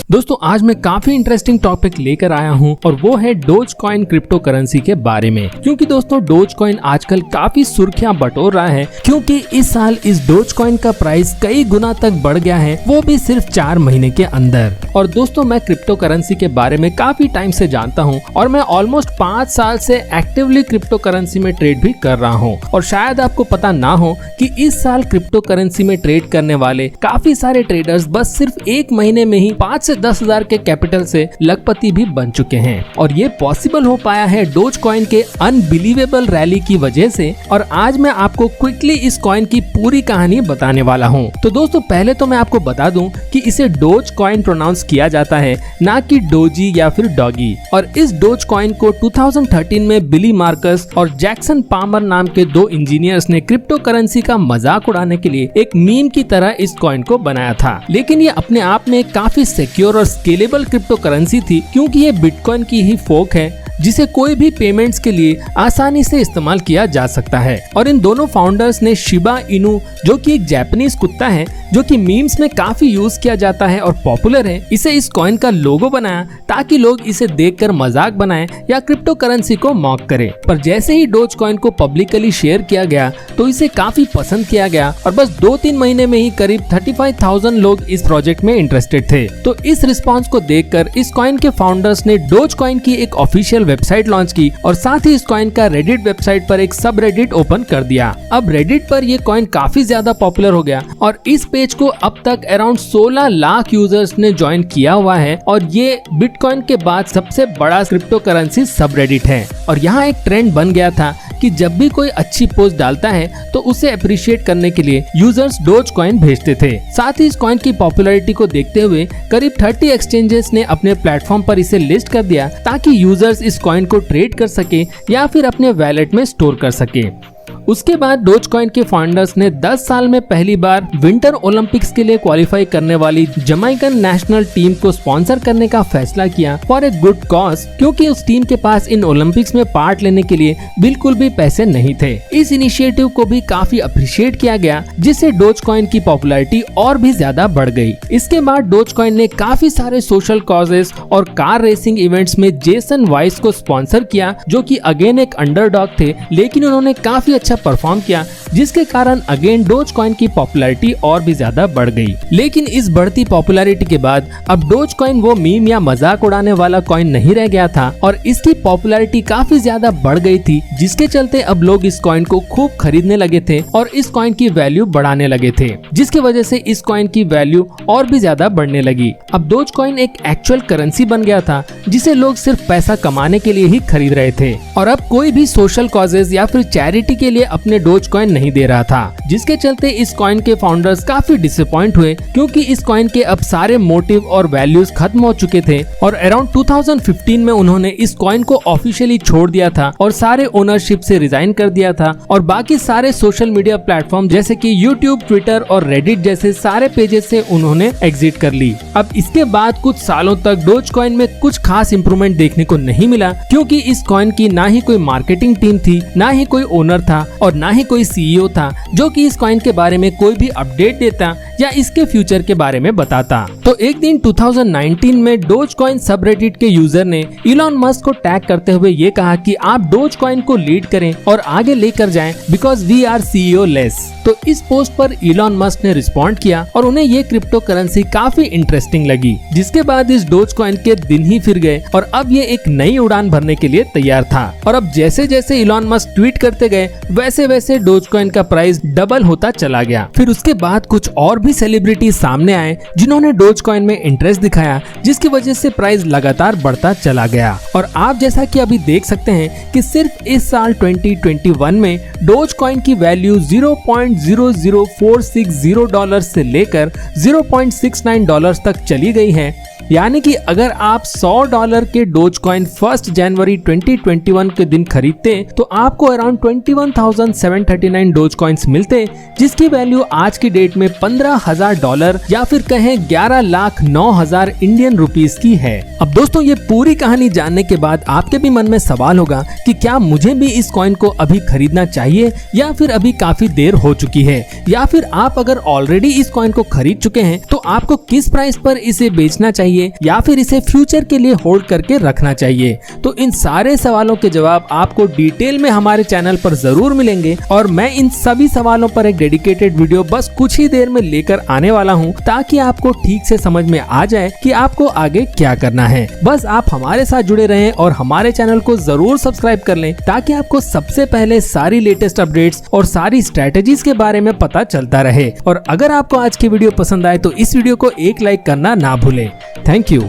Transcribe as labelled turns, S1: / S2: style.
S1: दोस्तों आज मैं काफी इंटरेस्टिंग टॉपिक लेकर आया हूं और वो है डोज कॉइन क्रिप्टो करेंसी के बारे में। क्योंकि दोस्तों डोज कॉइन आजकल काफी सुर्खियां बटोर रहा है, क्योंकि इस साल इस डोज कॉइन का प्राइस कई गुना तक बढ़ गया है, वो भी सिर्फ 4 महीने के अंदर। और दोस्तों मैं क्रिप्टो करेंसी के बारे में काफी टाइम से जानता हूँ और मैं ऑलमोस्ट 5 साल से एक्टिवली क्रिप्टो करेंसी में ट्रेड भी कर रहा हूँ। और शायद आपको पता ना हो कि इस साल क्रिप्टो करेंसी में ट्रेड करने वाले काफी सारे ट्रेडर्स बस सिर्फ 1 महीने में ही 5 से 10 हजार के कैपिटल से लखपति भी बन चुके हैं। और ये पॉसिबल हो पाया है डोज कॉइन के अनबिलीवेबल रैली की वजह से। और आज मैं आपको क्विकली इस कॉइन की पूरी कहानी बताने वाला हूँ। तो दोस्तों पहले तो मैं आपको बता दूं कि इसे डोज कॉइन प्रोनाउंस किया जाता है, ना कि डोजी या फिर डॉगी। और इस डोज कॉइन को 2013 में बिली मार्कस और जैक्सन पामर नाम के 2 इंजीनियर्स ने क्रिप्टो करेंसी का मजाक उड़ाने के लिए एक मीम की तरह इस कॉइन को बनाया था। लेकिन ये अपने आप में काफी सिक्योर और स्केलेबल क्रिप्टो करेंसी थी, क्योंकि ये बिटकॉइन की ही फोक है जिसे कोई भी पेमेंट्स के लिए आसानी से इस्तेमाल किया जा सकता है। और इन दोनों फाउंडर्स ने शिबा इनू, जो कि एक जापानीज कुत्ता है जो कि मीम्स में काफी यूज किया जाता है और पॉपुलर है, इसे इस कॉइन का लोगो बनाया ताकि लोग इसे देखकर मजाक बनाएं या क्रिप्टो करेंसी को मॉक करें। पर जैसे ही डोज कॉइन को पब्लिकली शेयर किया गया तो इसे काफी पसंद किया गया और बस 2-3 महीने में ही करीब 35,000 लोग इस प्रोजेक्ट में इंटरेस्टेड थे। तो इस रिस्पॉन्स को देखकर इस कॉइन के फाउंडर्स ने डोज कॉइन की एक ऑफिशियल वेबसाइट लॉन्च की और साथ ही इस कॉइन का रेडिट वेबसाइट पर एक सब रेडिट ओपन कर दिया। अब रेडिट पर ये कॉइन काफी ज्यादा पॉपुलर हो गया और इस पेज को अब तक अराउंड 16 लाख यूजर्स ने ज्वाइन किया हुआ है और ये बिटकॉइन के बाद सबसे बड़ा क्रिप्टो करेंसी सब रेडिट है। और यहाँ एक ट्रेंड बन गया था कि जब भी कोई अच्छी पोस्ट डालता है तो उसे अप्रिशिएट करने के लिए यूजर्स डोज कॉइन भेजते थे। साथ ही इस कॉइन की पॉपुलैरिटी को देखते हुए करीब 30 एक्सचेंजेस ने अपने प्लेटफॉर्म पर इसे लिस्ट कर दिया ताकि यूजर्स इस कॉइन को ट्रेड कर सके या फिर अपने वैलेट में स्टोर कर सके। उसके बाद डोज कॉइन के फाउंडर्स ने 10 साल में पहली बार विंटर ओलंपिक्स के लिए क्वालिफाई करने वाली जमैकन नेशनल टीम को स्पॉन्सर करने का फैसला किया फॉर ए गुड कॉज, क्योंकि उस टीम के पास इन ओलंपिक्स में पार्ट लेने के लिए बिल्कुल भी पैसे नहीं थे। इस इनिशिएटिव को भी काफी अप्रिशिएट किया गया, जिससे डोज कॉइन की पॉपुलैरिटी और भी ज्यादा बढ़ गई। इसके बाद डोज कॉइन ने काफी सारे सोशल कॉजेस और कार रेसिंग इवेंट्स में जेसन वाइस को स्पॉन्सर किया, जो कि अगेन एक अंडरडॉग थे, लेकिन उन्होंने काफी अच्छा परफॉर्म किया, जिसके कारण अगेन डोज कॉइन की पॉपुलैरिटी और भी ज्यादा बढ़ गई। लेकिन इस बढ़ती पॉपुलैरिटी के बाद अब डोज कॉइन वो मीम या मजाक उड़ाने वाला कॉइन नहीं रह गया था और इसकी पॉपुलैरिटी काफी ज्यादा बढ़ गई थी, जिसके चलते अब लोग इस कॉइन को खूब खरीदने लगे थे और इस कॉइन की वैल्यू बढ़ाने लगे थे, जिसकी वजह से इस कॉइन की वैल्यू और भी ज्यादा बढ़ने लगी। अब डोज कॉइन एक एक्चुअल करेंसी बन गया था जिसे लोग सिर्फ पैसा कमाने के लिए ही खरीद रहे थे और अब कोई भी सोशल कॉजेज या फिर चैरिटी के लिए अपने डोज कॉइन नहीं दे रहा था, जिसके चलते इस कॉइन के फाउंडर्स काफी डिसअपॉइंट हुए, क्योंकि इस कॉइन के अब सारे मोटिव और वैल्यूज खत्म हो चुके थे। और अराउंड 2015 में उन्होंने इस कॉइन को ऑफिशियली छोड़ दिया था और सारे ओनरशिप से रिजाइन कर दिया था और बाकी सारे सोशल मीडिया प्लेटफॉर्म जैसे कि यूट्यूब, ट्विटर और रेडिट जैसे सारे पेजेस से उन्होंने एग्जिट कर ली। अब इसके बाद कुछ सालों तक डोज कॉइन में कुछ खास इंप्रूवमेंट देखने को नहीं मिला, क्योंकि इस कॉइन की ना ही कोई मार्केटिंग टीम थी, ना ही कोई ओनर था और ना ही कोई सीईओ था जो कि इस कॉइन के बारे में कोई भी अपडेट देता या इसके फ्यूचर के बारे में बताता। तो एक दिन 2019 में डोज कॉइन सबरेडिट के यूजर ने इलॉन मस्क को टैग करते हुए ये कहा कि आप डोज कॉइन को लीड करें और आगे लेकर जाएं because we are CEO less. तो इस पोस्ट पर इलॉन मस्क ने रिस्पॉन्ड किया और उन्हें ये क्रिप्टो करेंसी काफी इंटरेस्टिंग लगी, जिसके बाद इस डोज कॉइन के दिन ही फिर गए और अब ये एक नई उड़ान भरने के लिए तैयार था। और अब जैसे जैसे इलॉन मस्क ट्वीट करते गए वैसे वैसे डोज कॉइन का प्राइस डबल होता चला गया। फिर उसके बाद कुछ और भी सेलिब्रिटी सामने आए जिन्होंने डोज कॉइन में इंटरेस्ट दिखाया, जिसकी वजह से प्राइस लगातार बढ़ता चला गया। और आप जैसा कि अभी देख सकते हैं कि सिर्फ इस साल 2021 में डोज कॉइन की वैल्यू $0.00460 से लेकर $0.69 तक चली गई है। यानी कि अगर आप $100 के डोज कॉइन 1 जनवरी 2021 के दिन खरीदते तो आपको अराउंड 21,739 डोज कॉइन्स मिलते, जिसकी वैल्यू आज की डेट में $11,000 या फिर कहें 11,09,000 इंडियन रुपीस की है। अब दोस्तों ये पूरी कहानी जानने के बाद आपके भी मन में सवाल होगा कि क्या मुझे भी इस कॉइन को अभी खरीदना चाहिए या फिर अभी काफी देर हो चुकी है, या फिर आप अगर ऑलरेडी इस कॉइन को खरीद चुके हैं तो आपको किस प्राइस पर इसे बेचना चाहिए या फिर इसे फ्यूचर के लिए होल्ड करके रखना चाहिए। तो इन सारे सवालों के जवाब आपको डिटेल में हमारे चैनल पर जरूर मिलेंगे और मैं इन सभी सवालों पर एक डेडिकेटेड वीडियो बस कुछ ही देर में लेकर आने वाला हूं, ताकि आपको ठीक से समझ में आ जाए कि आपको आगे क्या करना है। बस आप हमारे साथ जुड़े रहें और हमारे चैनल को जरूर सब्सक्राइब कर लें, ताकि आपको सबसे पहले सारी लेटेस्ट अपडेट्स और सारी स्ट्रेटेजीज के बारे में पता चलता रहे। और अगर आपको आज की वीडियो पसंद आए तो इस वीडियो को एक लाइक करना ना भूलें। Thank you.